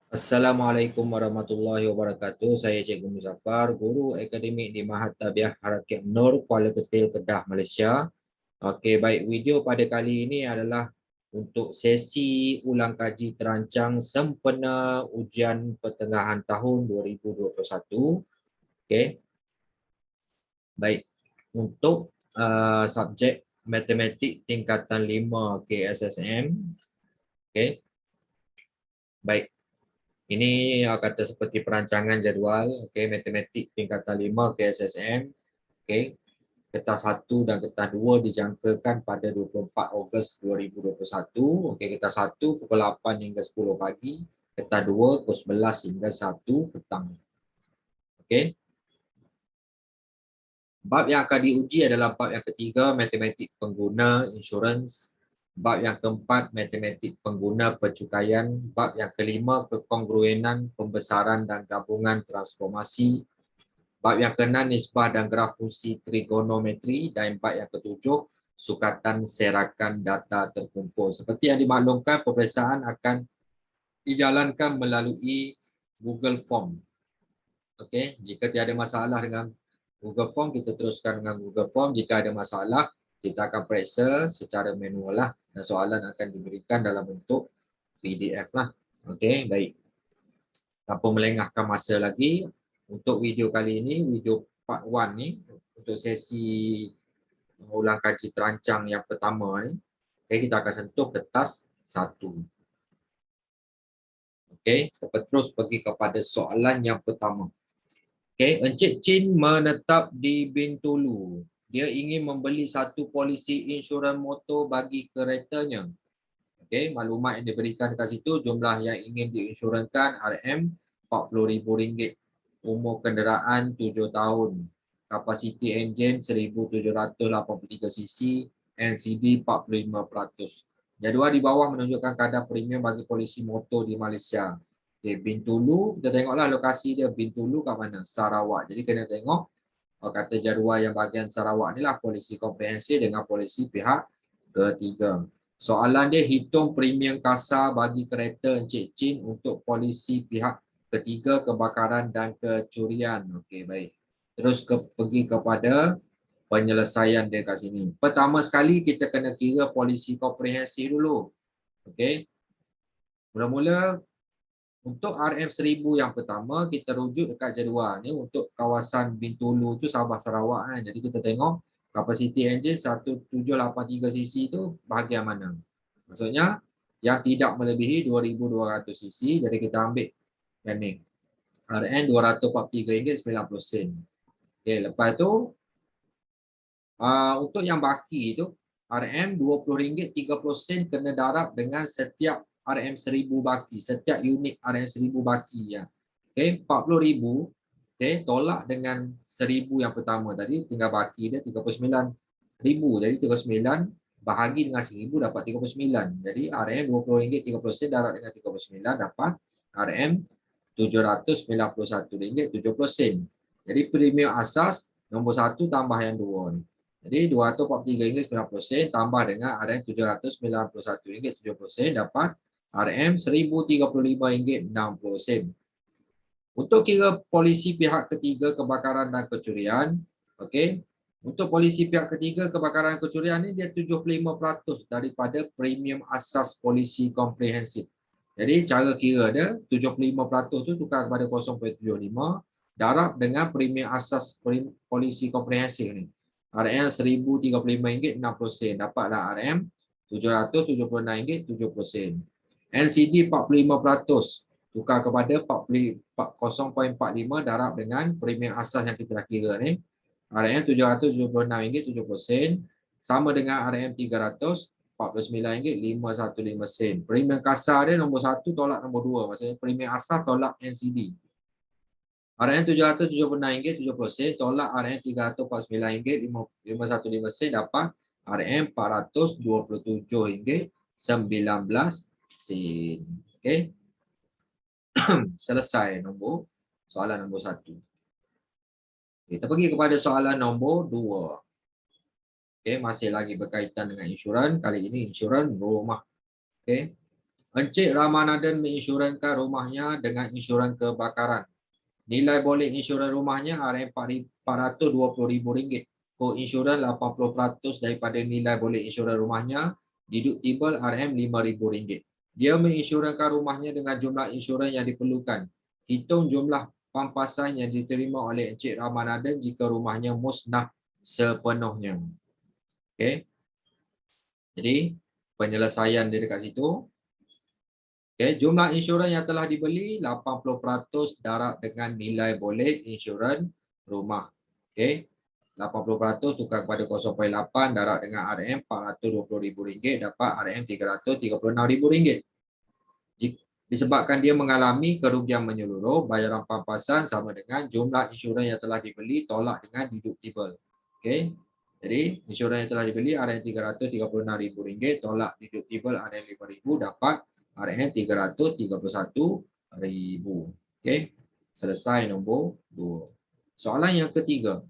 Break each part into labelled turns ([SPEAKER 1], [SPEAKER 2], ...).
[SPEAKER 1] Assalamualaikum warahmatullahi wabarakatuh. Saya Cikgu Muzaffar, Guru Akademik di Mahat Tabiah Harakat Nur, Kuala Ketil, Kedah, Malaysia. Okey, baik, video pada kali ini adalah untuk sesi ulang kaji terancang sempena ujian pertengahan tahun 2021. Okey. Baik. Untuk subjek matematik tingkatan 5 KSSM. Okey. Baik. Ini kata seperti perancangan jadual, okey, matematik tingkatan 5 KSSM, okey. Ketah 1 dan ketah 2 dijangkakan pada 24 Ogos 2021, okey, ketah 1 pukul 8 hingga 10 pagi, ketah 2 pukul 11 hingga 1 petang. Okey. Bab yang akan diuji adalah bab yang ketiga, matematik pengguna insurans. Bab yang keempat, matematik pengguna pencukaian. Bab yang kelima, kekongruenan, pembesaran dan gabungan transformasi. Bab yang keenam, nisbah dan graf fungsi trigonometri. Dan bab yang ketujuh, sukatan serakan data terkumpul. Seperti yang dimaklumkan, peperiksaan akan dijalankan melalui Google Form. Okey, jika tiada masalah dengan Google Form, kita teruskan dengan Google Form. Jika ada masalah, kita akan periksa secara manual lah, dan soalan akan diberikan dalam bentuk PDF lah. Okey, baik. Tanpa melengahkan masa lagi, untuk video kali ini, video part 1 ni, untuk sesi ulang kaji terancang yang pertama ni, okay, kita akan sentuh kertas 1. Okey, kita terus pergi kepada soalan yang pertama. Okay, Encik Chin menetap di Bintulu. Dia ingin membeli satu polisi insurans motor bagi keretanya. Okay, maklumat yang diberikan dekat situ, jumlah yang ingin diinsurankan RM40,000. Umur kenderaan 7 tahun. Kapasiti enjin 1783 cc. NCD 45%. Jadual di bawah menunjukkan kadar premium bagi polisi motor di Malaysia. Okay, Bintulu, kita tengoklah lokasi dia. Bintulu kat mana? Sarawak. Jadi kena tengok kata jadual yang bahagian Sarawak ni lah polisi komprehensif dengan polisi pihak ketiga. Soalan dia, hitung premium kasar bagi kereta Encik Chin untuk polisi pihak ketiga, kebakaran dan kecurian. Okey, baik. Terus pergi kepada penyelesaian dia kat sini. Pertama sekali kita kena kira polisi komprehensif dulu. Okey. Mula-mula untuk RM1000 yang pertama, kita rujuk dekat jadual ni untuk kawasan Bintulu tu, Sabah Sarawak kan. Jadi kita tengok kapasiti enjin 1783 cc tu bahagian mana. Maksudnya yang tidak melebihi 2200 cc. Jadi kita ambil yang ni. RM RM243.90. Okey, lepas tu untuk yang baki tu RM20.30 kena darab dengan setiap RM1000 baki, setiap unit RM1000 baki ya. Okey, RM40,000. Okey, tolak dengan 1000 yang pertama tadi, tinggal baki dia RM39,000. Jadi 39 bahagi dengan 1000 dapat RM39. Jadi RM20.30 darab dengan 39 dapat RM791.70. Jadi premium asas nombor 1 tambah yang 2 ni. Jadi RM243.90 tambah dengan RM791.70 dapat RM1035.60. Untuk kira polisi pihak ketiga, kebakaran dan kecurian, okey. Untuk polisi pihak ketiga, kebakaran dan kecurian ni dia 75% daripada premium asas polisi komprehensif. Jadi cara kira dia 75% tu tukar kepada 0.75 darab dengan premium asas polisi komprehensif ni. RM1035.60 dapatlah RM776.70. NCD 45% tukar kepada 0.45 darab dengan premium asas yang kita dah kira ni. RM776.70 sama dengan RM300 RM49.515. Premium kasar dia nombor 1 tolak nombor 2. Maksudnya premium asas tolak NCD. RM776.70 tolak RM349.515 dapat RM427.19. Okey. Selesai soalan nombor 1. Kita pergi kepada soalan nombor 2. Okey, masih lagi berkaitan dengan insurans. Kali ini insurans rumah. Okey. Encik Ramanaden menginsurankan rumahnya dengan insuran kebakaran. Nilai boleh insuran rumahnya RM420,000. Koinsuran 80% daripada nilai boleh insuran rumahnya. Deductible RM5,000. Dia menginsurankan rumahnya dengan jumlah insuran yang diperlukan. Hitung jumlah pampasan yang diterima oleh Encik Ramanaden jika rumahnya musnah sepenuhnya. Okey. Jadi penyelesaian dia dekat situ. Okay, jumlah insurans yang telah dibeli 80% darab dengan nilai boleh insurans rumah. Okay, 80% tukar kepada 0.8 darab dengan RM420,000 dapat RM336,000. Disebabkan dia mengalami kerugian menyeluruh, bayaran pampasan sama dengan jumlah insurans yang telah dibeli tolak dengan deductible. Okay, jadi insurans yang telah dibeli RM336,000 tolak deductible RM5,000 dapat RM331,000. Okey. Selesai nombor 2. Soalan yang ketiga.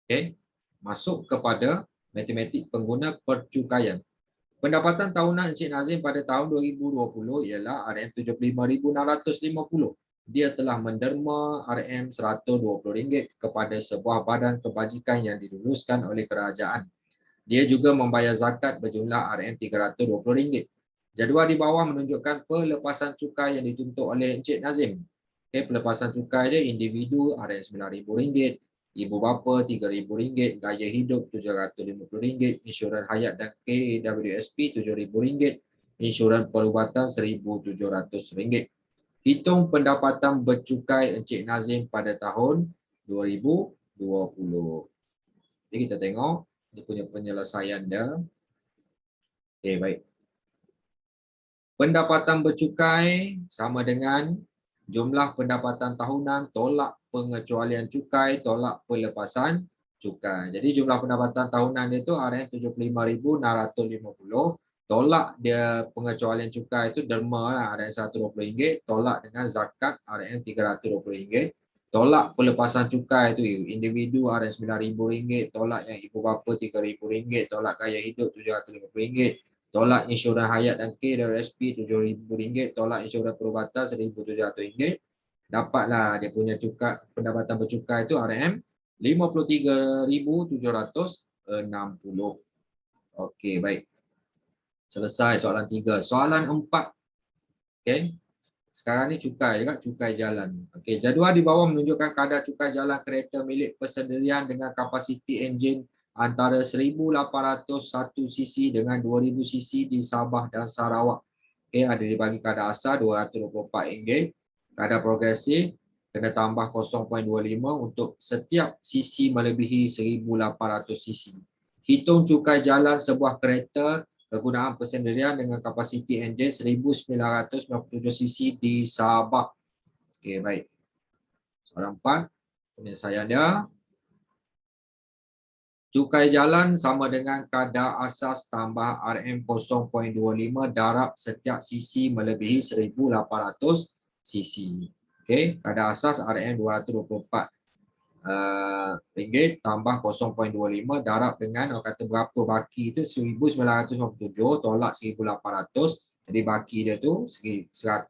[SPEAKER 1] Okey. Masuk kepada matematik pengguna percukaian. Pendapatan tahunan Encik Nazim pada tahun 2020 ialah RM75,650. Dia telah menderma RM120 kepada sebuah badan kebajikan yang diluluskan oleh kerajaan. Dia juga membayar zakat berjumlah RM320. Jadual di bawah menunjukkan pelepasan cukai yang dituntut oleh Encik Nazim. Okay, pelepasan cukai dia individu RM9,000, ibu bapa RM3,000, gaya hidup RM750, insurans hayat dan KWSP RM7,000, insurans perubatan RM1,700. Hitung pendapatan bercukai Encik Nazim pada tahun 2020. Jadi kita tengok dia punya penyelesaian dia. Okey, baik. Pendapatan bercukai sama dengan jumlah pendapatan tahunan tolak pengecualian cukai tolak pelepasan cukai. Jadi jumlah pendapatan tahunan dia tu RM75,650. Tolak dia pengecualian cukai itu derma lah RM120, tolak dengan zakat RM320. Tolak pelepasan cukai itu individu RM9,000, tolak yang ibu bapa RM3,000, tolak gaya hidup RM750, tolak insurans hayat dan KWSP RM7,000, tolak insurans perubatan RM1,700. Dapatlah dia punya cukai pendapatan bercukai itu RM53,760. Okey, baik. Selesai soalan 3. Soalan 4. Okey. Sekarang ni cukai juga, cukai jalan. Okey, jadual di bawah menunjukkan kadar cukai jalan kereta milik persendirian dengan kapasiti enjin antara 1,801 cc dengan 2,000 cc di Sabah dan Sarawak. Okey, ada dibagi kadar asal RM224. Kadar progresif kena tambah 0.25 untuk setiap cc melebihi 1,800 cc. Hitung cukai jalan sebuah kereta kegunaan persendirian dengan kapasiti enjin 1,997 cc di Sabah. Okey, baik. Soalan 4. Penyelesaian dia. Cukai jalan sama dengan kadar asas tambah RM0.25 darab setiap cc melebihi 1,800 cc. Okey, kadar asas RM224. Ringgit tambah 0.25 darab dengan orang kata berapa baki tu 1,997 tolak 1,800, jadi baki dia tu 197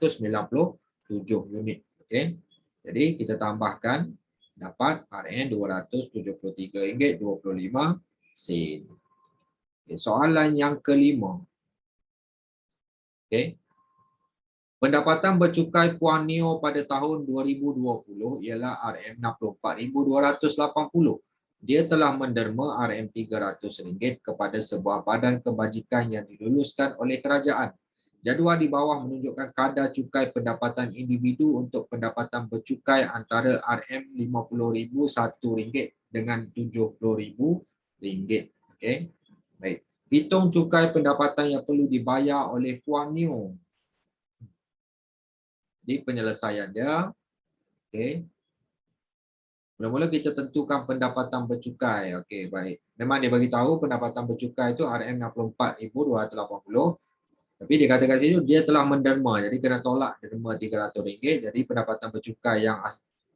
[SPEAKER 1] unit. Okey, jadi kita tambahkan dapat RM273.25. Okay, soalan yang kelima. Okey, pendapatan bercukai Puan Neo pada tahun 2020 ialah RM64,280. Dia telah menderma RM300 kepada sebuah badan kebajikan yang diluluskan oleh kerajaan. Jadual di bawah menunjukkan kadar cukai pendapatan individu untuk pendapatan bercukai antara RM50,000 RM1 dengan RM70,000. Okey, baik. Hitung cukai pendapatan yang perlu dibayar oleh Puan Neo. Di penyelesaian dia, okey. Mula-mula kita tentukan pendapatan bercukai. Okey, baik. Memang dia bagi tahu pendapatan bercukai itu RM64,280. Tapi dia katakan sini dia telah menderma. Jadi kena tolak derma RM300. Jadi pendapatan bercukai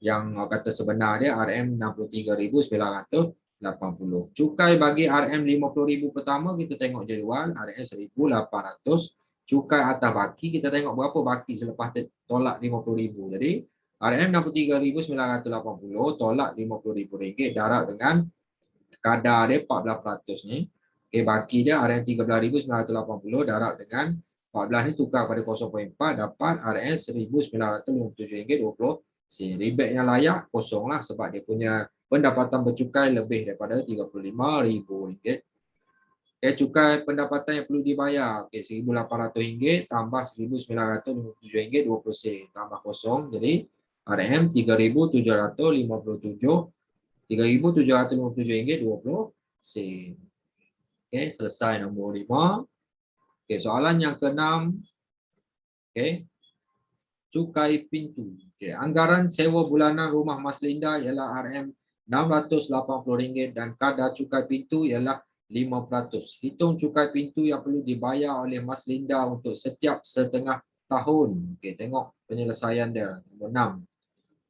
[SPEAKER 1] yang kata sebenar dia RM63,980. Cukai bagi RM50,000 pertama kita tengok jadual RM1,800. Cukai atas baki, kita tengok berapa baki selepas tolak RM50,000. Jadi RM RM63,980 tolak RM50,000 darab dengan kadar dia 14% ni. Okay, baki dia RM13,980 darab dengan 14 ni tukar pada 0.4 dapat RM1,957.20. Rebate yang layak kosong lah sebab dia punya pendapatan bercukai lebih daripada RM35,000. Okay, cukai pendapatan yang perlu dibayar. Okay, RM1,800 tambah RM1,957.20 tambah kosong. Jadi RM3,757.20. Okay, selesai nombor 5. Okay, soalan yang ke-6. Okay, cukai pintu. Okay, anggaran sewa bulanan rumah Mas Linda ialah RM680 dan kadar cukai pintu ialah 5%. Hitung cukai pintu yang perlu dibayar oleh Mas Linda untuk setiap setengah tahun. Okay, tengok penyelesaian dia. Nombor 6.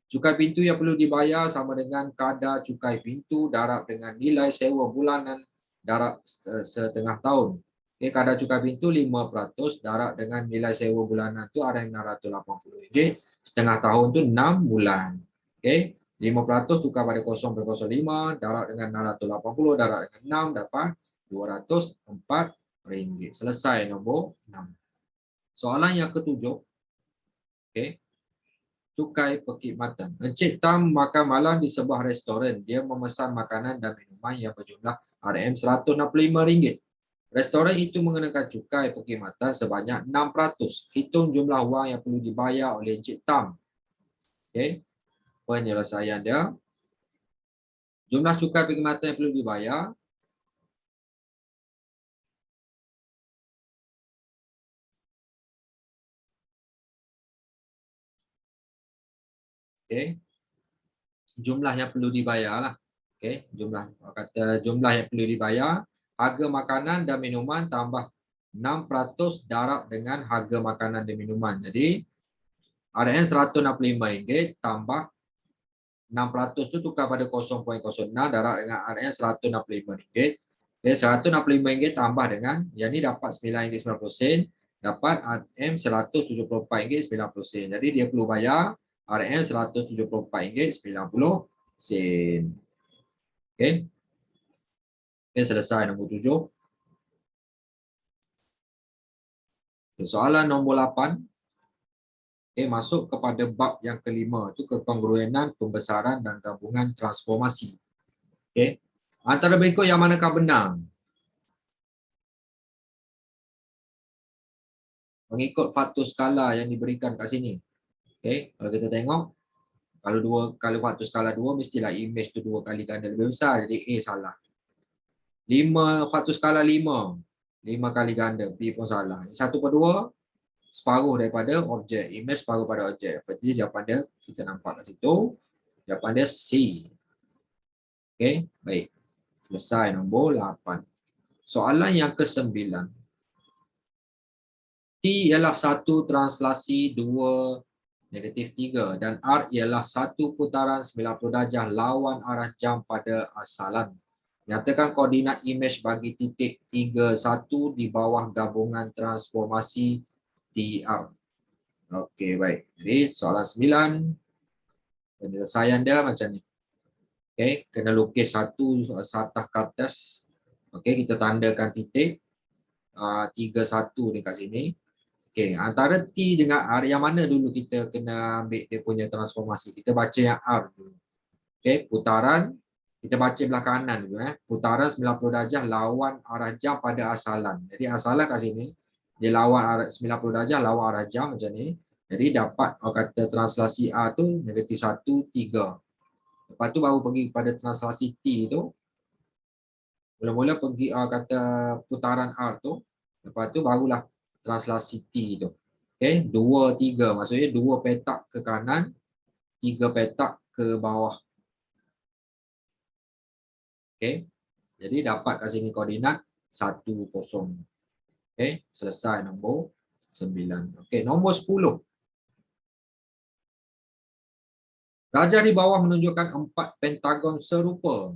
[SPEAKER 1] Cukai pintu yang perlu dibayar sama dengan kadar cukai pintu darab dengan nilai sewa bulanan darab setengah tahun. Okay, kadar cukai pintu 5% darab dengan nilai sewa bulanan tu RM680. Setengah tahun tu 6 bulan. Okay, 5% tukar pada 0,05 darab dengan 680 darab dengan 6 dapat RM204. Selesai nombor 6. Soalan yang ke-7. Okay. Cukai perkhidmatan. Encik Tam makan malam di sebuah restoran. Dia memesan makanan dan minuman yang berjumlah RM165. Restoran itu mengenakan cukai perkhidmatan sebanyak 6%. Hitung jumlah wang yang perlu dibayar oleh Encik Tam. Okay. Penyelesaian dia. Jumlah cukai perkhidmatan yang perlu dibayar. Okay. Jumlah yang perlu dibayar lah. Okay. Jumlah yang perlu dibayar. Harga makanan dan minuman tambah 6% darab dengan harga makanan dan minuman. Jadi RM165 tambah 6% tu tukar pada 0.06 darab dengan RM165. Okay, RM165 tambah dengan yang ni dapat RM9.90 dapat RM174.90. Jadi dia perlu bayar RM174.90. Okay. Okay, selesai nombor 7. Okay, soalan nombor 8. Okay, masuk kepada bab yang kelima, itu kekongruenan, pembesaran dan gabungan transformasi. Okay. Antara berikut yang manakah benar? Mengikut faktor skala yang diberikan kat sini. Okay. Kalau kita tengok, kalau faktor skala 2, mestilah image tu 2 kali ganda lebih besar. Jadi A salah. 5, faktor skala 5. 5 kali ganda, B pun salah. 1/2. Separuh daripada objek. Image separuh pada objek. Jadi jawapan dia kita nampak kat situ. Jawapan dia C. Okey, baik. Selesai nombor 8. Soalan yang ke-9. T ialah 1 translasi 2 -3 dan R ialah 1 putaran 90 darjah lawan arah jam pada asalan. Nyatakan koordinat image bagi titik 3, 1 di bawah gabungan transformasi TR. Okey, baik. Jadi soalan 9. Penyelesaian dia macam ni. Okey, kena lukis satu satah kertas. Okey, kita tandakan titik 3, 1 dekat sini. Okey, antara T dengan R yang mana dulu kita kena ambil dia punya transformasi? Kita baca yang R dulu. Okey, putaran kita baca belah kanan dulu Putaran 90 darjah lawan arah jam pada asalan. Jadi asalan kat sini dia lawan arah 90 darjah lawan arah jam macam ni. Jadi dapat kata translasi R tu -1, 3. Lepas tu baru pergi kepada translasi T tu. Mula-mula pergi kata putaran R tu. Lepas tu barulah translasi T tu. Okey, 2, 3. Maksudnya 2 petak ke kanan, 3 petak ke bawah. Okey. Jadi dapat kat sini koordinat 1, 0. Okey, selesai nombor 9. Okey, nombor 10. Darjah di bawah menunjukkan 4 pentagon serupa.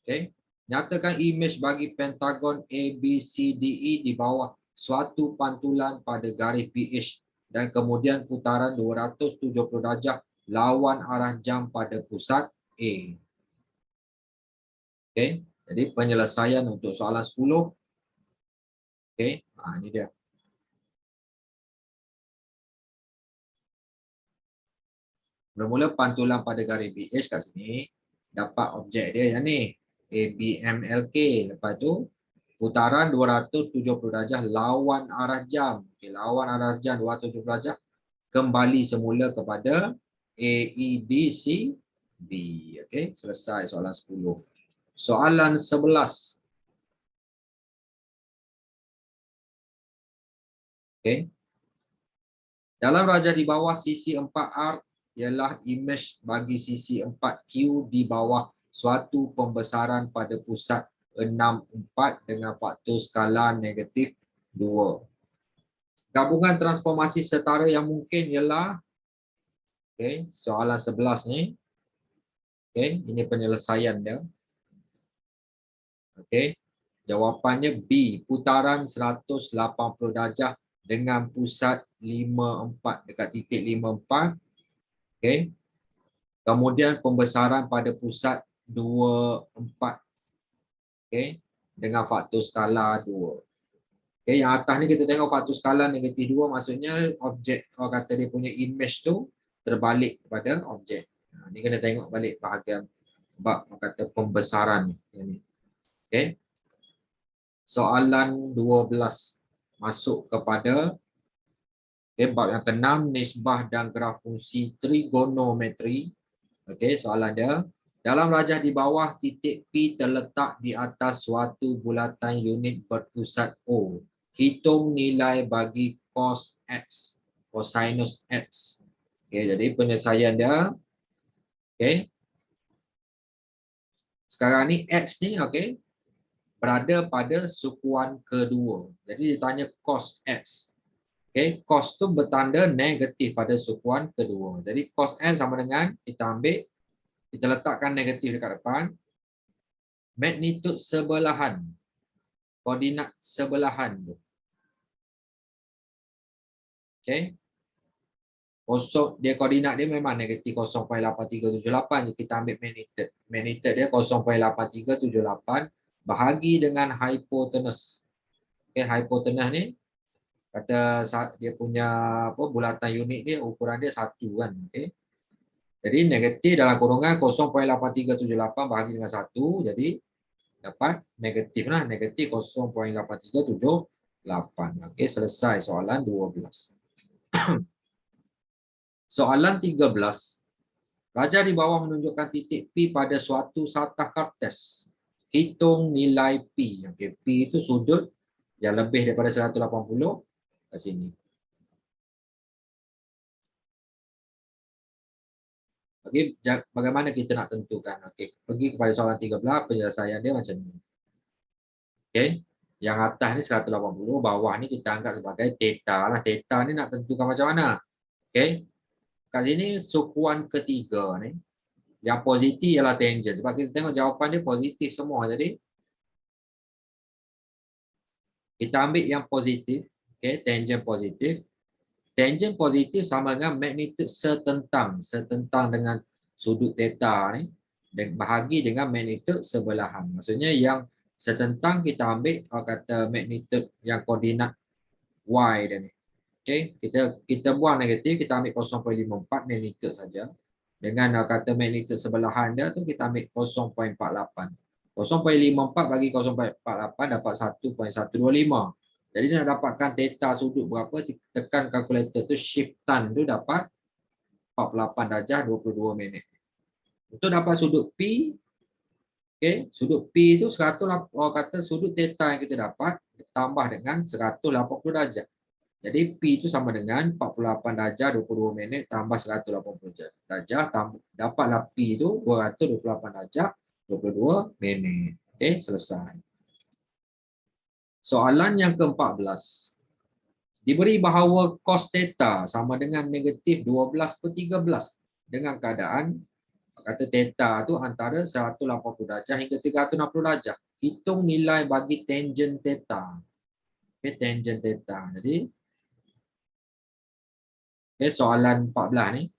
[SPEAKER 1] Okey. Nyatakan image bagi pentagon ABCDE di bawah suatu pantulan pada garis BH dan kemudian putaran 270 darjah lawan arah jam pada pusat A. Okey, jadi penyelesaian untuk soalan 10. Okey, ini dia. Mula-mula pantulan pada garis BH kat sini dapat objek dia yang ni ABMLK. Lepas tu putaran 270 darjah lawan arah jam. Okay, lawan arah jam 270 darjah kembali semula kepada AEDCB. Okey, selesai soalan 10. Soalan 11. Okey. Dalam rajah di bawah sisi 4R ialah imej bagi sisi 4Q di bawah suatu pembesaran pada pusat 64 dengan faktor skala negatif 2. Gabungan transformasi setara yang mungkin ialah, okay, soalan 11 ni. Okay, ini penyelesaian dia. Okay, jawapannya B, putaran 180 darjah dengan pusat 54 dekat titik 54. Okay. Kemudian pembesaran pada pusat 24. Okay. Dengan faktor skala 2. Okay. Yang atas ni kita tengok faktor skala negatif 2, maksudnya objek, orang kata dia punya image tu terbalik kepada objek. Ni kena tengok balik bahagian bab kata pembesaran ni. Okay. Soalan 12 masuk kepada bab yang ke-6, nisbah dan graf fungsi trigonometri. Okey, soalan dia. Dalam rajah di bawah, titik P terletak di atas suatu bulatan unit berpusat O. Hitung nilai bagi cos X, cosinus X. Okey, jadi penyelesaian dia. Okey. Sekarang ni X ni, okey, berada pada sukuan kedua. Jadi ditanya cos X. Okay, cos tu bertanda negatif pada sukuan kedua. Jadi cos N sama dengan, kita ambil, kita letakkan negatif dekat depan. Magnitud sebelahan. Koordinat sebelahan tu. Okay. Dia koordinat dia memang negatif 0.8378. Kita ambil magnitud. Magnitud dia 0.8378 bahagi dengan hipotenus. Okay, hipotenus ni kata dia punya bulatan unit dia, ukuran dia 1 kan. Okay. Jadi negatif dalam kurungan 0.8378 bahagi dengan 1. Jadi dapat negatif lah. Negatif 0.8378. Okey, selesai soalan 12. Soalan 13. Rajah di bawah menunjukkan titik P pada suatu satah kartes. Hitung nilai P. Okey, P itu sudut yang lebih daripada 180 kat sini. Okey, bagaimana kita nak tentukan? Okey, pergi kepada soalan 13, penyelesaian dia macam ni. Okey, yang atas ni 180, bawah ni kita anggap sebagai theta lah. Theta ni nak tentukan macam mana? Okey, kat sini sukuan ketiga ni, yang positif ialah tangent. Sebab kita tengok jawapan dia positif semua. Jadi, kita ambil yang positif. Okey, tangent positif. Tangent positif sama dengan magnitud setentang. Setentang dengan sudut theta ni. Dan bahagi dengan magnitud sebelahan. Maksudnya yang setentang kita ambil kata magnitud yang koordinat Y dia ni. Okey, kita buang negatif, kita ambil 0.54 magnitud saja. Dengan kata magnitud sebelahan dia tu kita ambil 0.48. 0.54 bagi 0.48 dapat 1.125. Jadi nak dapatkan theta sudut berapa, tekan kalkulator tu, shift tan tu dapat 48 darjah 22 minit. Untuk dapat sudut P, okay, sudut P itu 100, orang kata sudut theta yang kita dapat tambah dengan 180 darjah. Jadi P itu sama dengan 48 darjah 22 minit tambah 180 darjah, dapatlah P itu 228 darjah 22 minit. Okey, selesai. Soalan yang ke-14. Diberi bahawa cos theta sama dengan negatif 12/13 dengan keadaan kata theta tu antara 180 darjah hingga 360 darjah. Hitung nilai bagi tangent theta. Okay, tangent theta. Jadi, okay, soalan 14 ni.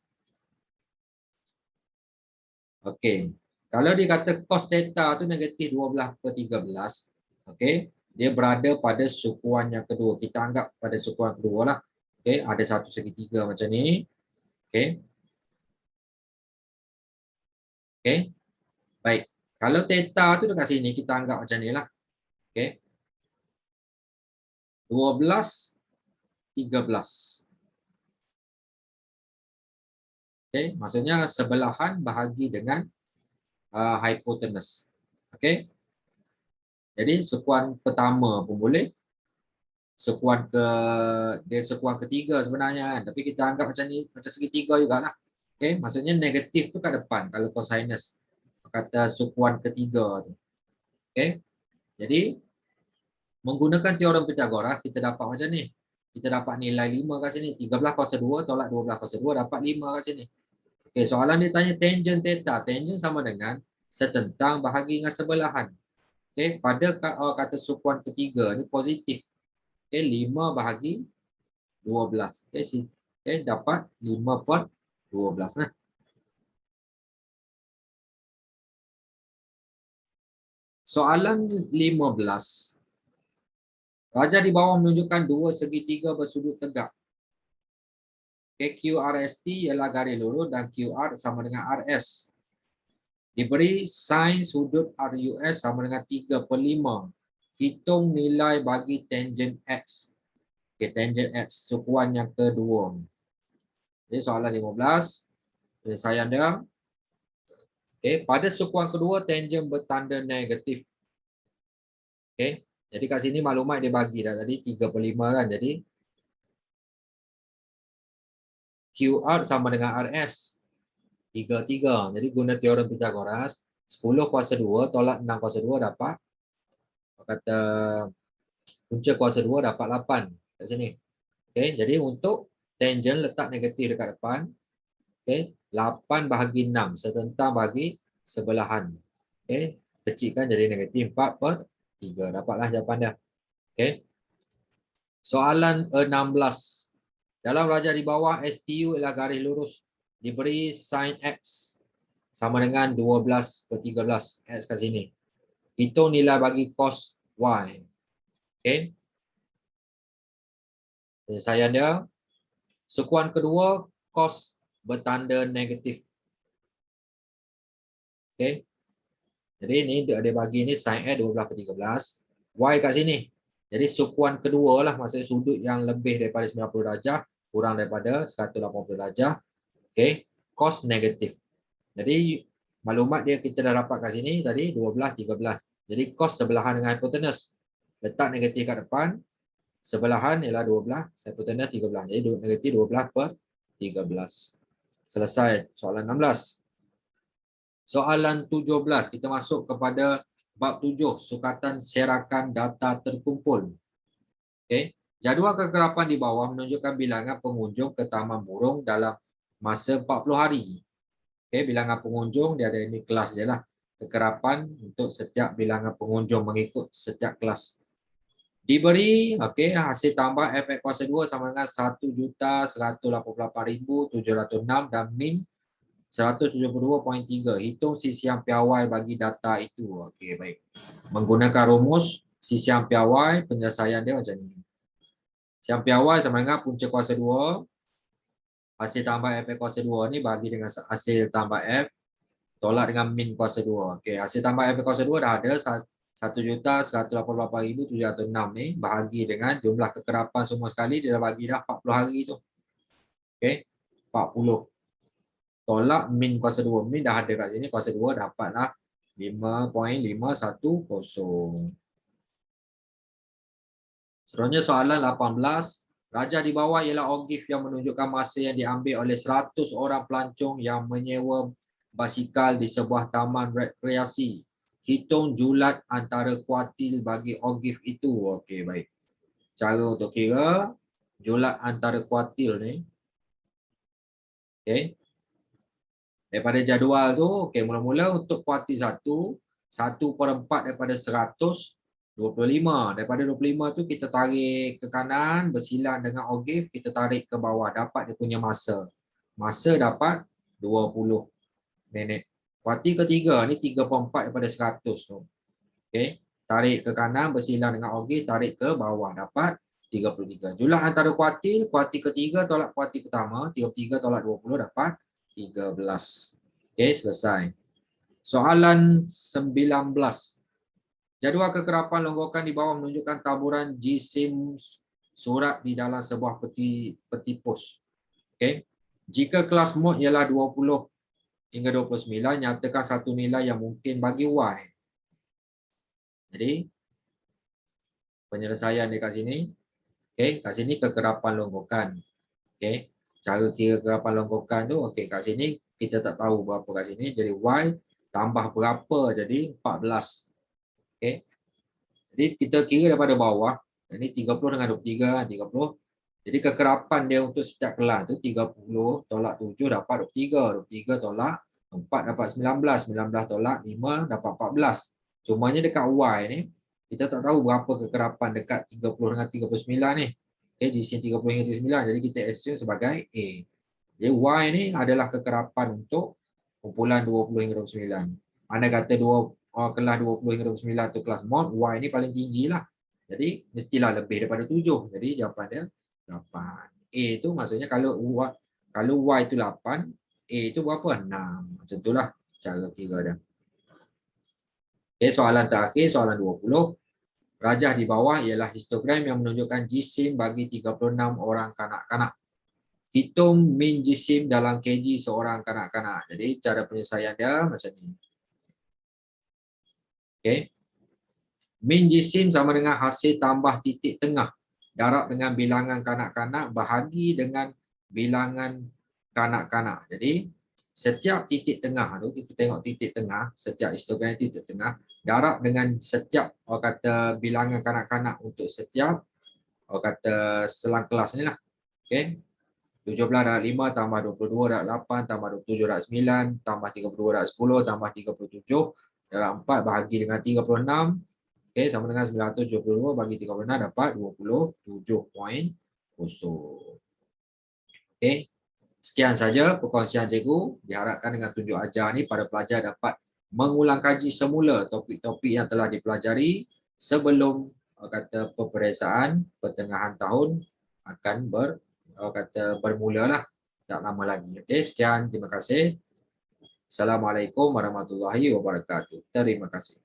[SPEAKER 1] Okay. Kalau dikata cos theta tu negatif 12/13. Okay. Dia berada pada sukuan yang kedua. Kita anggap pada sukuan kedua lah. Okay. Ada satu segitiga macam ni. Okay. Okay. Baik. Kalau theta tu dekat sini, kita anggap macam ni lah. Okay. 12, 13. Okay. Maksudnya sebelahan bahagi dengan hypotenuse. Okay. Jadi sukuan pertama pun boleh. Sukuan dia sukuan ketiga sebenarnya kan. Tapi kita anggap macam ni, macam segitiga jugalah. Okay. Maksudnya negatif tu kat depan kalau cosinus. Kata sukuan ketiga tu. Okay. Jadi menggunakan teorem Pythagoras kita dapat macam ni. Kita dapat nilai 5 kat sini. 13 kuasa 2 tolak 12 kuasa 2 dapat 5 kat sini. Okay, soalan dia tanya tangent theta. Tangent sama dengan setentang bahagi dengan sebelahan. Okay, pada kata sukuan ketiga ni positif. Okay, 5 bahagi 12. Okay, dapat 5/12 nah. Soalan 15. Raja di bawah menunjukkan dua segitiga bersudut tegak. Okay, QRST ialah garis lurus dan QR sama dengan RS. Diberi sin sudut RUS sama dengan 3/5. Hitung nilai bagi tangent X. Okay, tangent X, sukuan yang kedua. Jadi soalan 15. Penyelesaian dia. Okay, pada sukuan kedua, tangent bertanda negatif. Okay, jadi kat sini maklumat dia bagi dah tadi 3/5 kan. Jadi QR sama dengan RS. 3/3. Jadi guna teorem Pythagoras, 10 kuasa 2 tolak 6 kuasa 2 dapat, kata punca kuasa 2 dapat 8 kat sini. Okay, jadi untuk tangent letak negatif dekat depan. Okay, 8 bahagi 6 setentang bagi sebelahan. Okay, kecilkan jadi negatif 4/3. Dapatlah jawapan dia. Okay. Soalan 16. Dalam raja di bawah, STU ialah garis lurus. Diberi sin X sama dengan 12/13. X kat sini. Hitung nilai bagi cos Y. Okay. Penyelesaian dia. Sukuan kedua, cos bertanda negatif. Okay. Jadi ini dia bagi ni sin X 12/13. Y kat sini. Jadi sukuan kedua lah, maksudnya sudut yang lebih daripada 90 darjah kurang daripada 180 darjah. Okay. Cos negatif. Jadi maklumat dia kita dah dapat kat sini tadi 12, 13. Jadi cos sebelahan dengan hypotenuse. Letak negatif kat depan. Sebelahan ialah 12, hypotenuse 13. Jadi negatif 12/13. Selesai soalan 16. Soalan 17. Kita masuk kepada bab 7. Sukatan serakan data terkumpul. Okay. Jadual kekerapan di bawah menunjukkan bilangan pengunjung ke Taman Burung dalam masa 40 hari. Okay, bilangan pengunjung dia ada ini kelas dia lah. Kekerapan untuk setiap bilangan pengunjung mengikut setiap kelas. Diberi hasil tambah F kuasa 2 sama dengan 1.188.706 dan min 172.3. Hitung sisian piawai bagi data itu. Okey, baik. Menggunakan rumus sisian piawai, penyelesaian dia macam ni. Sisian piawai sama dengan punca kuasa 2. Hasil tambah F kuasa 2 ni bagi dengan hasil tambah F tolak dengan min kuasa 2. Okey, hasil tambah F kuasa 2 dah ada 1.188.706 ni bahagi dengan jumlah kekerapan semua sekali dia dah bagi dah 40 hari tu. Okey, 40 tolak min kuasa 2. Min dah ada kat sini, kuasa 2 dapatlah 5.510. Seterusnya soalan 18. Raja di bawah ialah ogif yang menunjukkan masa yang diambil oleh 100 orang pelancong yang menyewa basikal di sebuah taman rekreasi. Hitung julat antara kuartil bagi ogif itu. Okey, baik. Cara untuk kira julat antara kuartil ni. Okey. Daripada jadual tu, okey, mula-mula untuk kuartil 1, 1/4 daripada 100 25. Daripada 25 tu kita tarik ke kanan, bersilang dengan ogif, kita tarik ke bawah, dapat dia punya masa. Masa dapat 20 minit. Kuarti ketiga ni 3/4 daripada 100 tu. Okey. Tarik ke kanan, bersilang dengan ogif, tarik ke bawah, dapat 33. Jumlah antara kuartil ketiga tolak kuartil pertama, 33 tolak 20 dapat 13. Okey, selesai. Soalan 19. Jadual kekerapan longgokan di bawah menunjukkan taburan jisim surat di dalam sebuah peti pos. Okay. Jika kelas mod ialah 20 hingga 29, nyatakan satu nilai yang mungkin bagi Y. Jadi, penyelesaian dekat sini. Okay. Kat sini kekerapan longgokan. Okay. Cara kira kekerapan longgokan tu, okay, kat sini kita tak tahu berapa kat sini. Jadi Y tambah berapa, jadi 14. Okay. Jadi kita kira daripada bawah, ini 30 dengan 23, 30. Jadi kekerapan dia untuk setiap kelas tu 30 tolak 7 dapat 23, 23 tolak 4 dapat 19, 19 tolak 5 dapat 14. Cumanya dekat Y ni, kita tak tahu berapa kekerapan dekat 30 dengan 39 ni. Okay, di sini 30 hingga 39, jadi kita assume sebagai A. Jadi Y ni adalah kekerapan untuk kumpulan 20 hingga 29. Anda kata kelas 20 hingga 29 tu kelas mod, Y ni paling tinggi lah. Jadi mestilah lebih daripada 7. Jadi jawapan dia 8. A tu maksudnya kalau Y tu 8, A tu berapa? 6. Macam itulah cara kira dia. Okay, soalan terakhir, soalan 20. Rajah di bawah ialah histogram yang menunjukkan jisim bagi 36 orang kanak-kanak. Hitung min jisim dalam kg seorang kanak-kanak. Jadi cara penyelesaian dia macam ni. Okay. Min jisim sama dengan hasil tambah titik tengah darab dengan bilangan kanak-kanak bahagi dengan bilangan kanak-kanak. Jadi setiap titik tengah tu, kita tengok titik tengah, setiap histogram titik tengah darab dengan setiap kata bilangan kanak-kanak untuk setiap kata selang kelas ni lah. Okay. 17 darab 5 tambah 22 darab 8 tambah 27 darab 9 tambah 32 darab 10 tambah 37 darab 4 bahagi dengan 36. Okey, sama dengan 972 bagi 36 dapat 27.0. Okey. Sekian saja perkongsian cikgu. Diharapkan dengan tunjuk ajar ni para pelajar dapat mengulang kaji semula topik-topik yang telah dipelajari sebelum kata peperiksaan pertengahan tahun akan bermula lah, tak lama lagi. Okey, sekian, terima kasih. Assalamualaikum warahmatullahi wabarakatuh. Terima kasih.